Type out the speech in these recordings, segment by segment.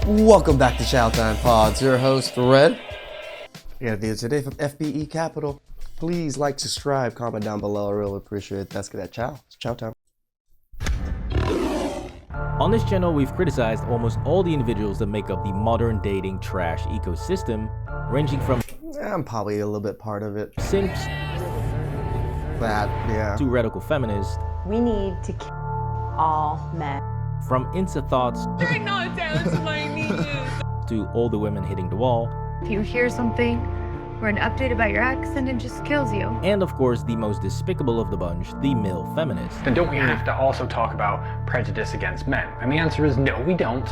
Welcome back to TheChowTimePod. Your host, Red. We got a video today from FBE Capital. Please like, subscribe, comment down below. I really appreciate it. That's good at Chow. It's Chow Time. On this channel, we've criticized almost all the individuals that make up the modern dating trash ecosystem, ranging from I'm probably a little bit part of it. simps to radical feminists. We need to kill all men. From Insta thoughts You're not down to my knees. to all the women hitting the wall. If you hear something or an update about your ex and it just kills you. And of course, the most despicable of the bunch, the male feminist. Then don't we have to also talk about prejudice against men? And the answer is no, we don't.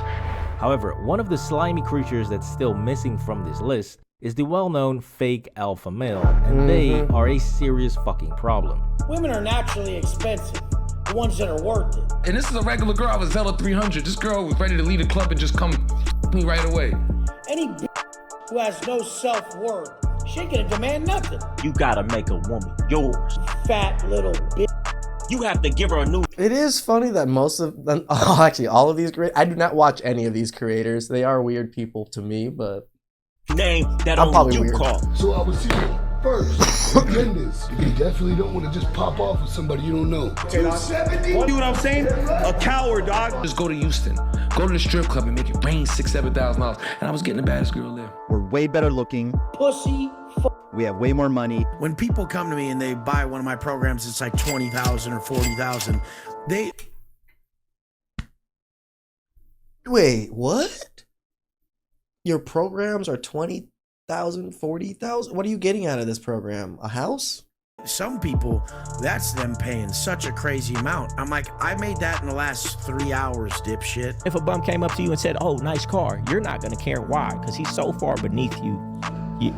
However, one of the slimy creatures that's still missing from this list is the well-known fake alpha male, and they are a serious fucking problem. Women are naturally expensive, the ones that are worth it. And this is a regular girl. I was hella 300. This girl was ready to leave the club and just come me right away. Any who has no self-worth, she ain't gonna demand nothing. You gotta make a woman yours. Fat little bitch. You have to give her a new It is funny that most of them, actually all of these creators, I do not watch any of these creators. They are weird people to me, but name that I'm only probably you weird. call. So I was here first. Goodness, you definitely don't want to just pop off with somebody you don't know. 270. You know what I'm saying? A coward, dog. Just go to Houston. Go to the strip club and make it rain $6,000-7,000. And I was getting the baddest girl there. We're way better looking. Pussy. We have way more money. When people come to me and they buy one of my programs, it's like 20,000 or 40,000. wait, what? Your programs are 20,000, 40,000? What are you getting out of this program? A house? Some people, that's them paying such a crazy amount. I'm like, I made that in the last 3 hours, dipshit. If a bum came up to you and said, "Oh, nice car," you're not gonna care. Why? Because he's so far beneath you.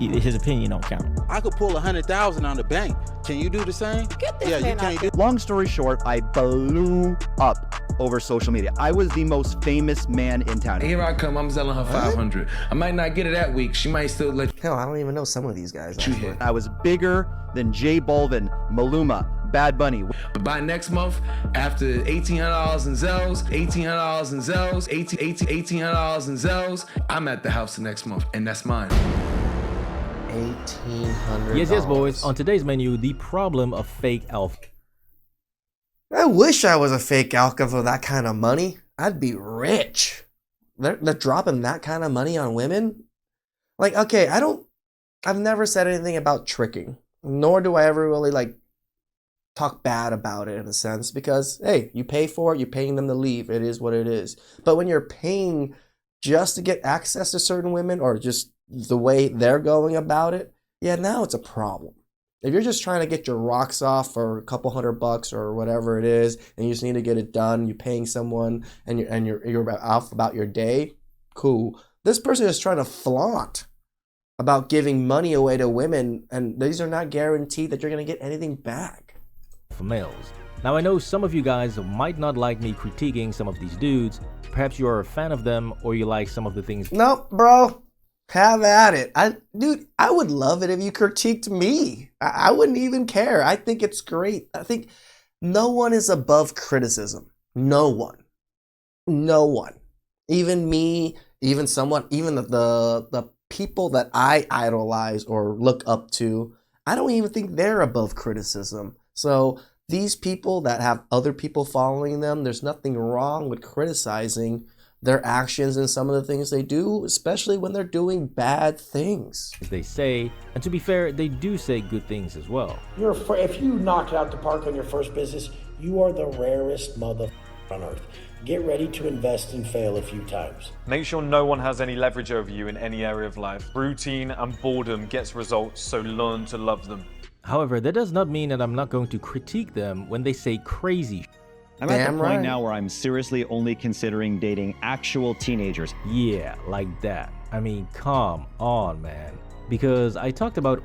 His opinion don't count. I could pull 100,000 on the bank. Can you do the same? Get this Yeah, man you can't do. Long story short, I blew up over social media. I was the most famous man in town. And here I come. I'm selling her 500. I might not get it that week. She might still let Hell, I don't even know some of these guys. Actually. I was bigger than J Balvin, Maluma, Bad Bunny. But by next month, after $1,800 in Zells, $1,800 in Zells, $1,800 in Zells, I'm at the house the next month, and that's mine. $1,800. Yes, boys. On today's menu, the problem of fake alpha. I wish I was a fake alpha for that kind of money. I'd be rich. They're dropping that kind of money on women? Like, okay, I've never said anything about tricking. Nor do I ever really, talk bad about it in a sense. Because, hey, you pay for it, you're paying them to leave. It is what it is. But when you're paying just to get access to certain women or just the way they're going about it, yeah, now it's a problem. If you're just trying to get your rocks off for a couple $100 or whatever it is, and you just need to get it done, you're paying someone, and you're off about your day, cool. This person is trying to flaunt about giving money away to women, and these are not guaranteed that you're gonna get anything back. For males. Now I know some of you guys might not like me critiquing some of these dudes. Perhaps you are a fan of them or you like some of the things. Nope, bro. Have at it. Dude, I would love it if you critiqued me. I wouldn't even care. I think it's great. I think no one is above criticism. No one. No one. Even me, even someone, even the people that I idolize or look up to, I don't even think they're above criticism. So these people that have other people following them, there's nothing wrong with criticizing their actions and some of the things they do, especially when they're doing bad things. They say, and to be fair, they do say good things as well. If you knock it out the park on your first business, you are the rarest mother on earth. Get ready to invest and fail a few times. Make sure no one has any leverage over you in any area of life. Routine and boredom gets results, so learn to love them. However, that does not mean that I'm not going to critique them when they say crazy. I'm at the point now where I'm seriously only considering dating actual teenagers. Yeah, like that. I mean, come on, man. Because I talked about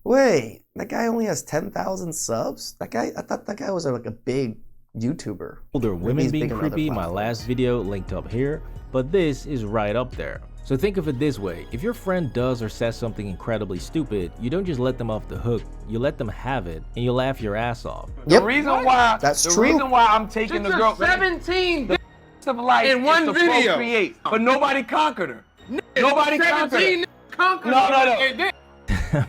Wait, that guy only has 10,000 subs? I thought that guy was like a big YouTuber. older women being creepy, my last video linked up here, but this is right up there. So think of it this way, if your friend does or says something incredibly stupid, you don't just let them off the hook, you let them have it, and you laugh your ass off. Yep. The reason why That's the true. reason why I'm taking the girl 17 of life in one is to video. procreate, but nobody conquered her. Nobody conquered her. Conquered No.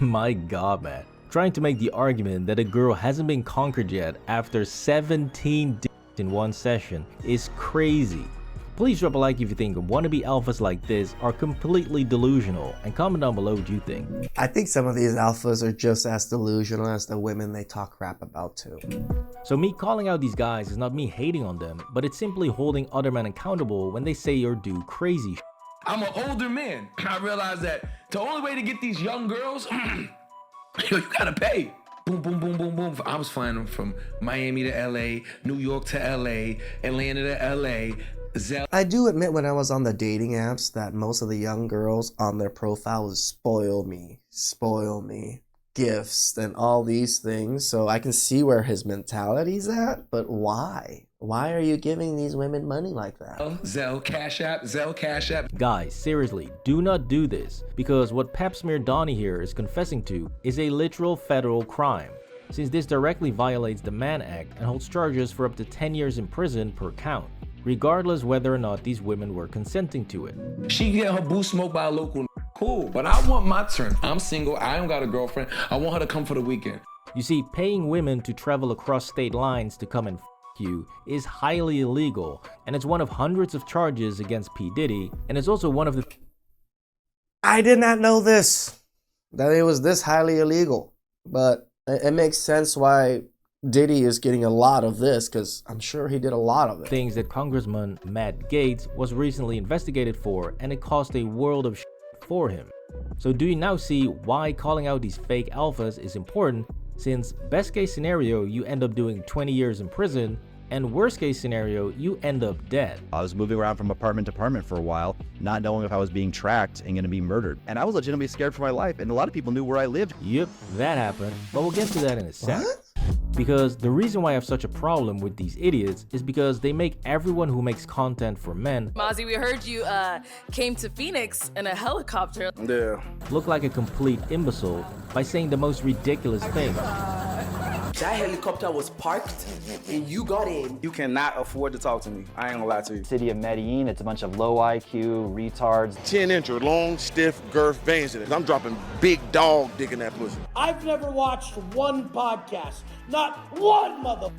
My god, man. Trying to make the argument that a girl hasn't been conquered yet after 17 dicks in one session is crazy. Please drop a like if you think wannabe alphas like this are completely delusional, and comment down below what you think. I think some of these alphas are just as delusional as the women they talk crap about too. So me calling out these guys is not me hating on them, but it's simply holding other men accountable when they say or do crazy shit. I'm an older man. I realized that the only way to get these young girls, you gotta pay. Boom, boom, boom, boom, boom. I was flying them from Miami to LA, New York to LA, Atlanta to LA. I do admit when I was on the dating apps that most of the young girls on their profiles spoil me, gifts and all these things. So I can see where his mentality's at, but why? Why are you giving these women money like that? Zelle, Cash App. Guys, seriously, do not do this, because what Pap Smear Donnie here is confessing to is a literal federal crime, since this directly violates the Mann Act and holds charges for up to 10 years in prison per count, regardless whether or not these women were consenting to it. She get her boo smoked by a local cool, but I want my turn. I'm single, I don't got a girlfriend. I want her to come for the weekend. You see, paying women to travel across state lines to come and you is highly illegal, and it's one of hundreds of charges against P. Diddy, and it's also one of the... I did not know this, that it was this highly illegal, but it makes sense why Diddy is getting a lot of this, because I'm sure he did a lot of it. Things that Congressman Matt Gaetz was recently investigated for, and it cost a world of shit for him. So do you now see why calling out these fake alphas is important, since best case scenario you end up doing 20 years in prison, and worst case scenario you end up dead. I was moving around from apartment to apartment for a while, not knowing if I was being tracked and gonna be murdered. And I was legitimately scared for my life, and a lot of people knew where I lived. Yep, that happened, but we'll get to that in a sec. What? Because the reason why I have such a problem with these idiots is because they make everyone who makes content for men, Mozzie, we heard you came to Phoenix in a helicopter. Yeah. look like a complete imbecile by saying the most ridiculous things. That helicopter was parked and you got in. You cannot afford to talk to me. I ain't gonna lie to you. City of Medellin, it's a bunch of low IQ retards. 10-inch long, stiff, girth veins in it. I'm dropping big dog dick in that pussy. I've never watched one podcast, not one mother.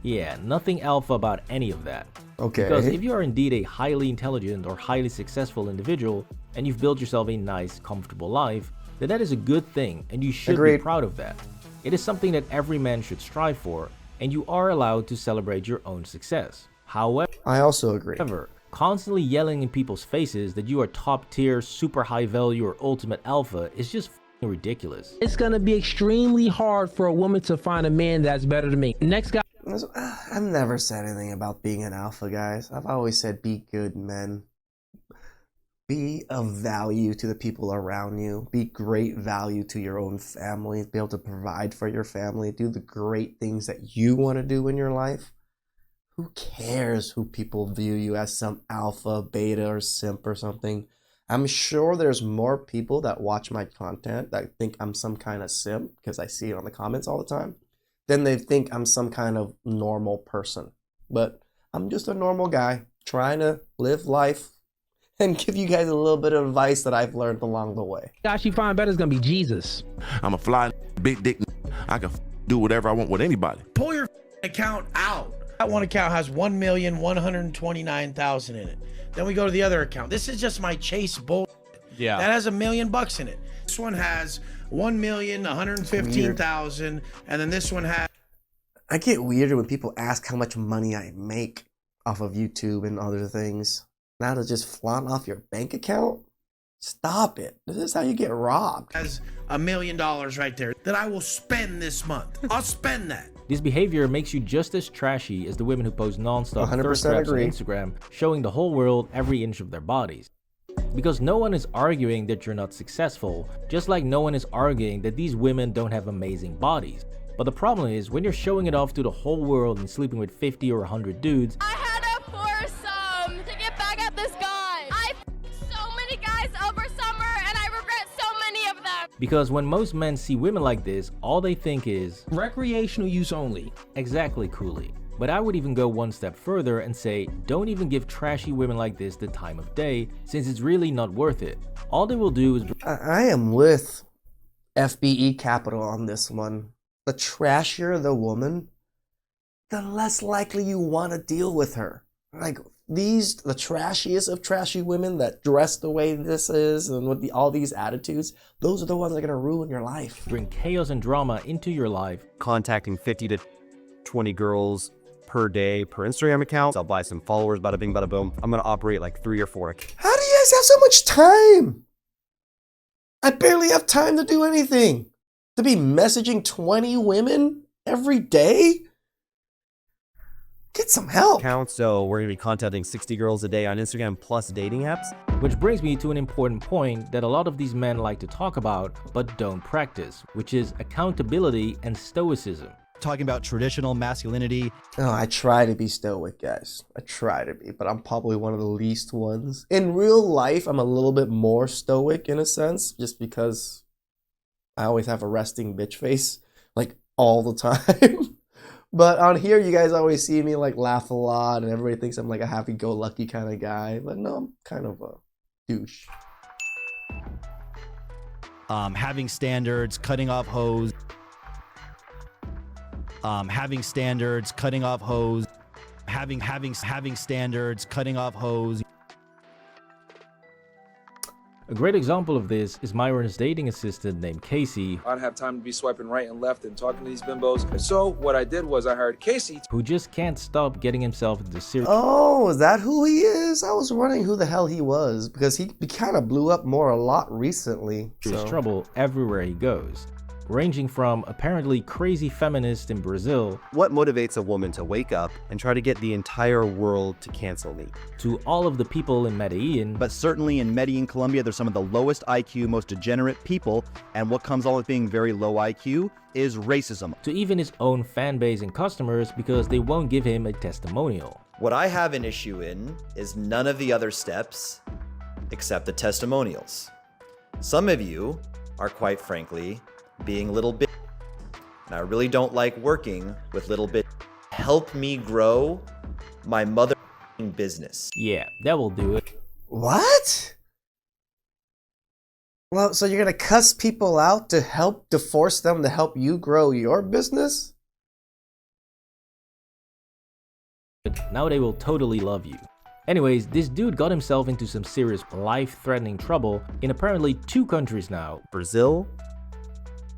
Yeah, nothing alpha about any of that. Okay. Because if you are indeed a highly intelligent or highly successful individual, and you've built yourself a nice, comfortable life, then that is a good thing, and you should be proud of that. It is something that every man should strive for, and you are allowed to celebrate your own success. However, I also agree. Constantly yelling in people's faces that you are top tier, super high value, or ultimate alpha is just f***ing ridiculous. It's gonna be extremely hard for a woman to find a man that's better than me. Next guy. I've never said anything about being an alpha, guys. I've always said be good men. Be of value to the people around you. Be great value to your own family. Be able to provide for your family. Do the great things that you want to do in your life. Who cares who people view you as some alpha, beta, or simp or something? I'm sure there's more people that watch my content that think I'm some kind of simp, because I see it on the comments all the time, than they think I'm some kind of normal person. But I'm just a normal guy trying to live life and give you guys a little bit of advice that I've learned along the way. Guy she find better is gonna be Jesus. I'm a fly, big dick. I can do whatever I want with anybody. Pull your account out. That one account has 1,129,000 in it. Then we go to the other account. This is just my Chase bull. Yeah. That has $1 million in it. This one has 1,115,000, and then this one has. I get weirder when people ask how much money I make off of YouTube and other things. Now to just flaunt off your bank account? Stop it. This is how you get robbed. Has $1 million right there that I will spend this month. I'll spend that. This behavior makes you just as trashy as the women who post non-stop thirst traps on Instagram, showing the whole world every inch of their bodies. Because no one is arguing that you're not successful, just like no one is arguing that these women don't have amazing bodies. But the problem is, when you're showing it off to the whole world and sleeping with 50 or 100 dudes, I had a foursome to get back at this guy. I f***ed so many guys over summer and I regret so many of them. because when most men see women like this, all they think is recreational use only. Exactly, Cooley. But I would even go one step further and say, don't even give trashy women like this the time of day, since it's really not worth it. All they will do is... I am with FBE Capital on this one. The trashier the woman, the less likely you want to deal with her. Like the trashiest of trashy women that dress the way this is and with all these attitudes, those are the ones that are going to ruin your life. Bring chaos and drama into your life. Contacting 50 to 20 girls per day per Instagram account. I'll buy some followers, bada bing, bada boom. I'm going to operate like 3 or 4. How do you guys have so much time? I barely have time to do anything. To be messaging 20 women every day? Get some help. So we're going to be contacting 60 girls a day on Instagram plus dating apps. Which brings me to an important point that a lot of these men like to talk about but don't practice, which is accountability and stoicism. Talking about traditional masculinity. Oh, I try to be stoic, guys. I try to be, but I'm probably one of the least ones. In real life, I'm a little bit more stoic in a sense, just because I always have a resting bitch face, like all the time. But on here, you guys always see me like laugh a lot, and everybody thinks I'm like a happy-go-lucky kind of guy. But no, I'm kind of a douche. Having standards, cutting off hoes. Having standards, cutting off hoes. Having standards, cutting off hoes. A great example of this is Myron's dating assistant named Casey. I don't have time to be swiping right and left and talking to these bimbos. And so what I did was I hired Casey, who just can't stop getting himself into serious... Oh, is that who he is? I was wondering who the hell he was, because he kind of blew up a lot recently. Trouble everywhere he goes. Ranging from apparently crazy feminist in Brazil, what motivates a woman to wake up and try to get the entire world to cancel me, to all of the people in Medellin. But certainly in Medellin, Colombia, there's some of the lowest IQ, most degenerate people, and what comes along with being very low IQ is racism. To even his own fan base and customers because they won't give him a testimonial. What I have an issue in is none of the other steps except the testimonials. Some of you are quite frankly being little bit, and I really don't like working with little bit. Help me grow my mother business. Yeah, that will do it. What? Well, so you're gonna cuss people out to force them to help you grow your business? Now they will totally love you. Anyways, this dude got himself into some serious life-threatening trouble in apparently 2 countries now. Brazil,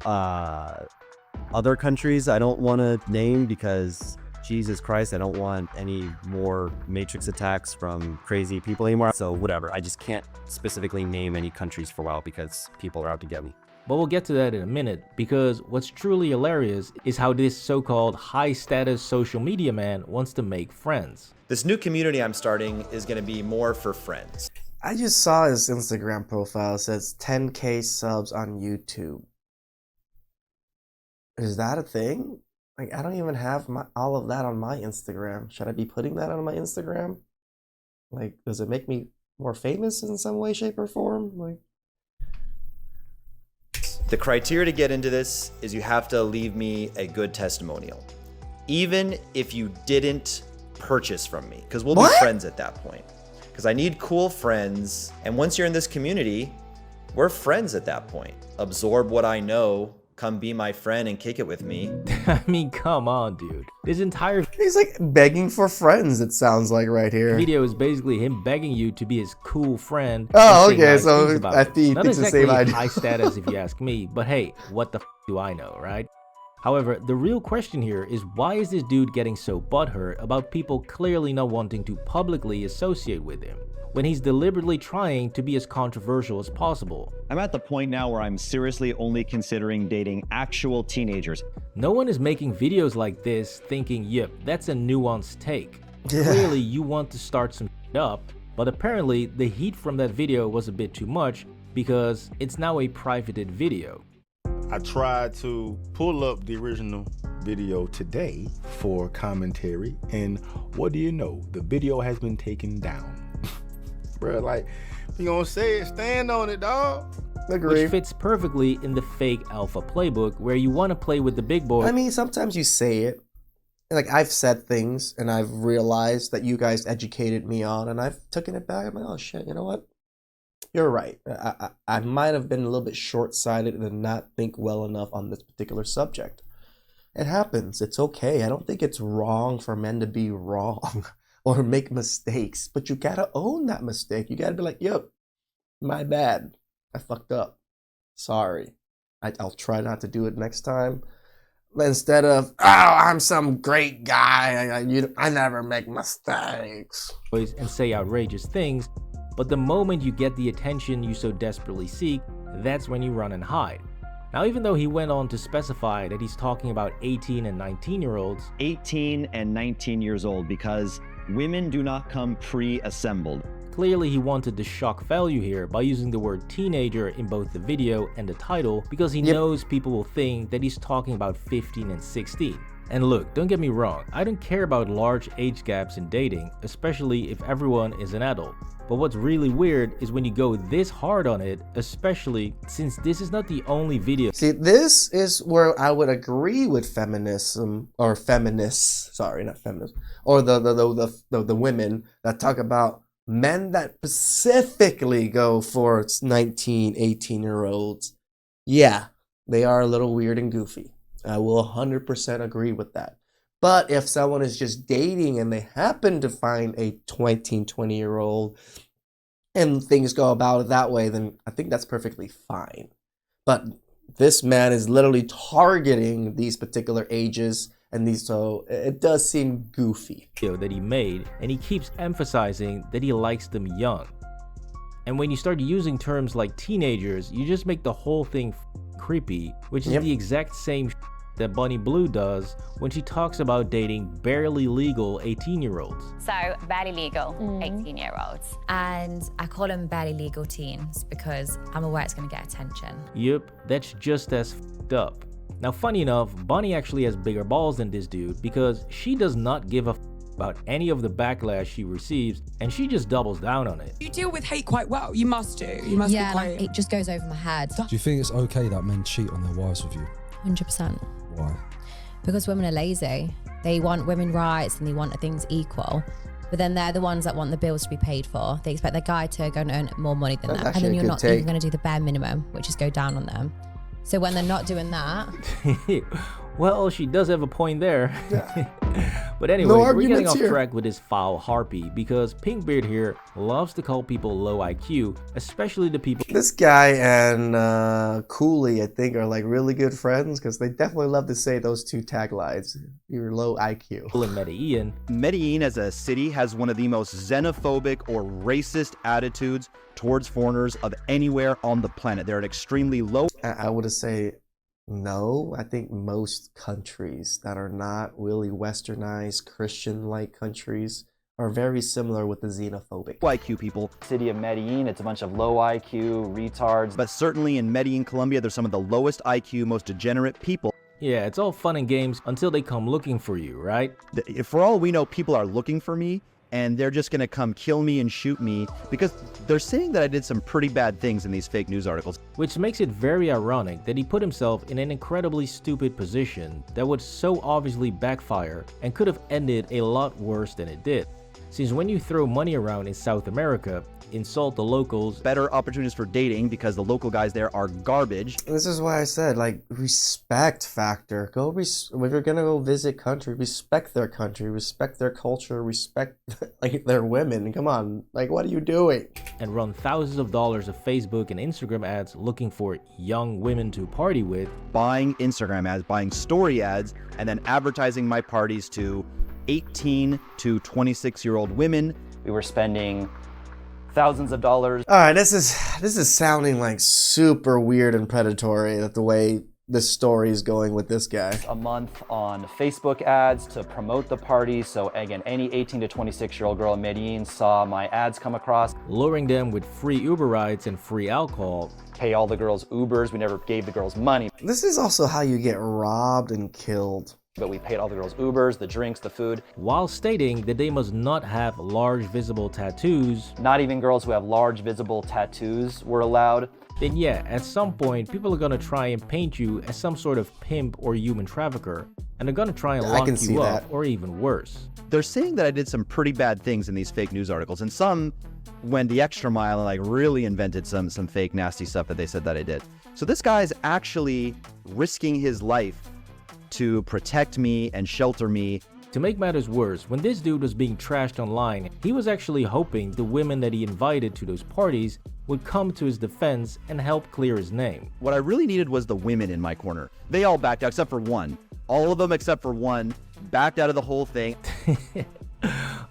other countries I don't want to name because Jesus Christ, I don't want any more Matrix attacks from crazy people anymore. So whatever, I just can't specifically name any countries for a while because people are out to get me. But we'll get to that in a minute, because what's truly hilarious is how this so-called high-status social media man wants to make friends. This new community I'm starting is going to be more for friends. I just saw his Instagram profile. It says 10K subs on YouTube. Is that a thing? Like, I don't even have all of that on my Instagram. Should I be putting that on my Instagram? Like, does it make me more famous in some way, shape, or form? Like, the criteria to get into this is you have to leave me a good testimonial. Even if you didn't purchase from me, because we'll be friends at that point. Because I need cool friends, and once you're in this community, we're friends at that point. Absorb what I know, come be my friend and kick it with me. I mean, come on, dude. This entire... He's like begging for friends, it sounds like right here. Video is basically him begging you to be his cool friend. Oh, okay, so I think he thinks the same idea. High status if you ask me, but hey, what the f do I know, right? However, the real question here is, why is this dude getting so butthurt about people clearly not wanting to publicly associate with him, when he's deliberately trying to be as controversial as possible? I'm at the point now where I'm seriously only considering dating actual teenagers. No one is making videos like this thinking, yep, that's a nuanced take. Yeah. Clearly you want to start some up, but apparently the heat from that video was a bit too much because it's now a privated video. I tried to pull up the original video today for commentary, and what do you know? The video has been taken down. Bro, like, if you gonna say it, stand on it, dog. Agree. Which fits perfectly in the fake alpha playbook where you want to play with the big boys. I mean, sometimes you say it, like I've said things and I've realized that you guys educated me on, and I've taken it back. I'm like, oh shit, you know what? You're right. I might have been a little bit short-sighted and not think well enough on this particular subject. It happens. It's okay. I don't think it's wrong for men to be wrong or make mistakes, but you gotta own that mistake. You gotta be like, yep, my bad. I fucked up. Sorry. I'll try not to do it next time. Instead of, oh, I'm some great guy. I never make mistakes. And say outrageous things, but the moment you get the attention you so desperately seek, that's when you run and hide. Now, even though he went on to specify that he's talking about 18 and 19-year-olds, 18 and 19 years old, because women do not come pre-assembled. Clearly he wanted to shock value here by using the word teenager in both the video and the title because he knows people will think that he's talking about 15 and 16. And look, don't get me wrong, I don't care about large age gaps in dating, especially if everyone is an adult. But what's really weird is when you go this hard on it, especially since this is not the only video. See, this is where I would agree with feminism, or feminists, sorry, not feminists, or the women that talk about men that specifically go for 19, 18-year-olds. Yeah, they are a little weird and goofy. I will 100% agree with that. But if someone is just dating and they happen to find a 20-year-old and things go about it that way, then I think that's perfectly fine. But this man is literally targeting these particular ages, and these, so it does seem goofy. That he made, and he keeps emphasizing that he likes them young. And when you start using terms like teenagers, you just make the whole thing creepy, which is the exact same that Bunny Blue does when she talks about dating barely legal 18-year-olds. So, barely legal 18-year-olds. And I call them barely legal teens because I'm aware it's going to get attention. Yep, that's just as f***ed up. Now, funny enough, Bunny actually has bigger balls than this dude because she does not give a f*** about any of the backlash she receives, and she just doubles down on it. You deal with hate quite well. You must do. You must be quite... like, it just goes over my head. Do you think it's okay that men cheat on their wives with you? 100%. Why? Because women are lazy. They want women's rights and they want things equal. But then they're the ones that want the bills to be paid for. They expect their guy to go and earn more money than them. And then you're not even going to do the bare minimum, which is go down on them. So when they're not doing that... Well, she does have a point there. But anyway, we're getting off track with this foul harpy because Pinkbeard here loves to call people low IQ, especially the people... This guy and Cooley, I think, are like really good friends because they definitely love to say those two taglines. You're low IQ. In Medellin. Medellin as a city has one of the most xenophobic or racist attitudes towards foreigners of anywhere on the planet. They're at extremely low... I would say... No, I think most countries that are not really westernized, Christian-like countries are very similar with the xenophobic IQ people. City of Medellin, it's a bunch of low IQ retards. But certainly in Medellin, Colombia, there's some of the lowest IQ, most degenerate people. Yeah, it's all fun and games until they come looking for you, right? For all we know, people are looking for me, and they're just gonna come kill me and shoot me because they're saying that I did some pretty bad things in these fake news articles. Which makes it very ironic that he put himself in an incredibly stupid position that would so obviously backfire and could have ended a lot worse than it did. Since when you throw money around in South America, insult the locals, better opportunities for dating because the local guys there are garbage. This is why I said, like, respect factor. If you're gonna go visit country, respect their country, respect their culture, respect like their women. Come on, like, what are you doing? And run thousands of dollars of Facebook and Instagram ads looking for young women to party with. Buying Instagram ads, buying story ads, and then advertising my parties to 18 to 26-year-old women. We were spending thousands of dollars. All right, this is sounding like super weird and predatory, that the way this story is going with this guy. A month on Facebook ads to promote the party. So again, any 18 to 26-year-old girl in Medellin saw my ads come across. Luring them with free Uber rides and free alcohol. Pay all the girls Ubers. We never gave the girls money. This is also how you get robbed and killed. But we paid all the girls Ubers, the drinks, the food. While stating that they must not have large visible tattoos. Not even girls who have large visible tattoos were allowed. then yeah, at some point, people are gonna try and paint you as some sort of pimp or human trafficker, and they're gonna try and lock you up, or even worse. They're saying that I did some pretty bad things in these fake news articles, and some went the extra mile and like really invented some fake nasty stuff that they said that I did. So this guy's actually risking his life to protect me and shelter me. To make matters worse, when this dude was being trashed online, he was actually hoping the women that he invited to those parties would come to his defense and help clear his name. What I really needed was the women in my corner. They all backed out except for one. All of them except for one backed out of the whole thing.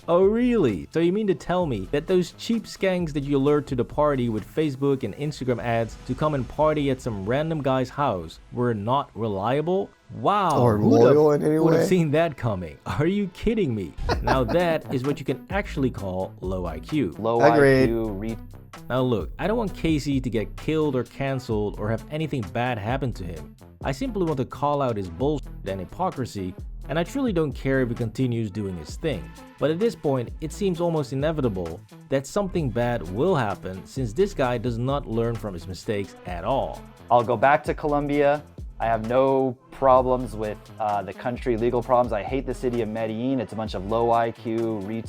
Oh really? So you mean to tell me that those cheap skanks that you lured to the party with Facebook and Instagram ads to come and party at some random guy's house were not reliable? Wow, or loyal in any way? Would have seen that coming. Are you kidding me? Now that is what you can actually call low IQ. Low Agreed. IQ. Now look, I don't want Casey to get killed or cancelled or have anything bad happen to him. I simply want to call out his bullshit and hypocrisy, and I truly don't care if he continues doing his thing. But at this point, it seems almost inevitable that something bad will happen since this guy does not learn from his mistakes at all. I'll go back to Colombia. I have no problems with the country, legal problems. I hate the city of Medellin. It's a bunch of low IQ,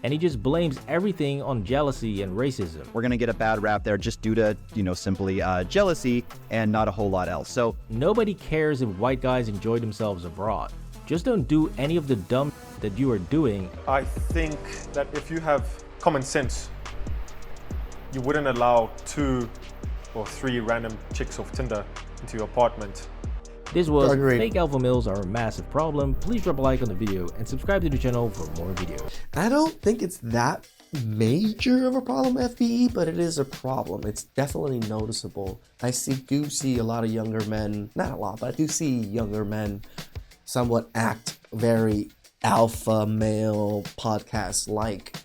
and he just blames everything on jealousy and racism. We're gonna get a bad rap there just due to, simply jealousy and not a whole lot else. So nobody cares if white guys enjoy themselves abroad. Just don't do any of the dumb that you are doing. I think that if you have common sense, you wouldn't allow 2 or 3 random chicks off Tinder into your apartment. This was Fake Alpha Males Are a Massive Problem. Please drop a like on the video and subscribe to the channel for more videos. I don't think it's that major of a problem, FBE, but it is a problem. It's definitely noticeable. I do see a lot of younger men, not a lot, but I do see younger men somewhat act very alpha male podcast like.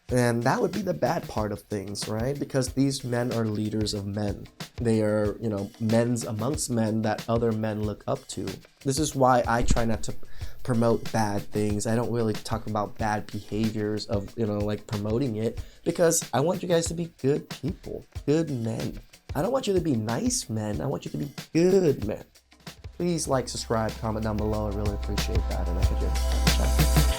And that would be the bad part of things, right? Because these men are leaders of men. They are, men's amongst men that other men look up to. This is why I try not to promote bad things. I don't really talk about bad behaviors of, promoting it, because I want you guys to be good people, good men. I don't want you to be nice men. I want you to be good men. Please like, subscribe, comment down below. I really appreciate that. And I could just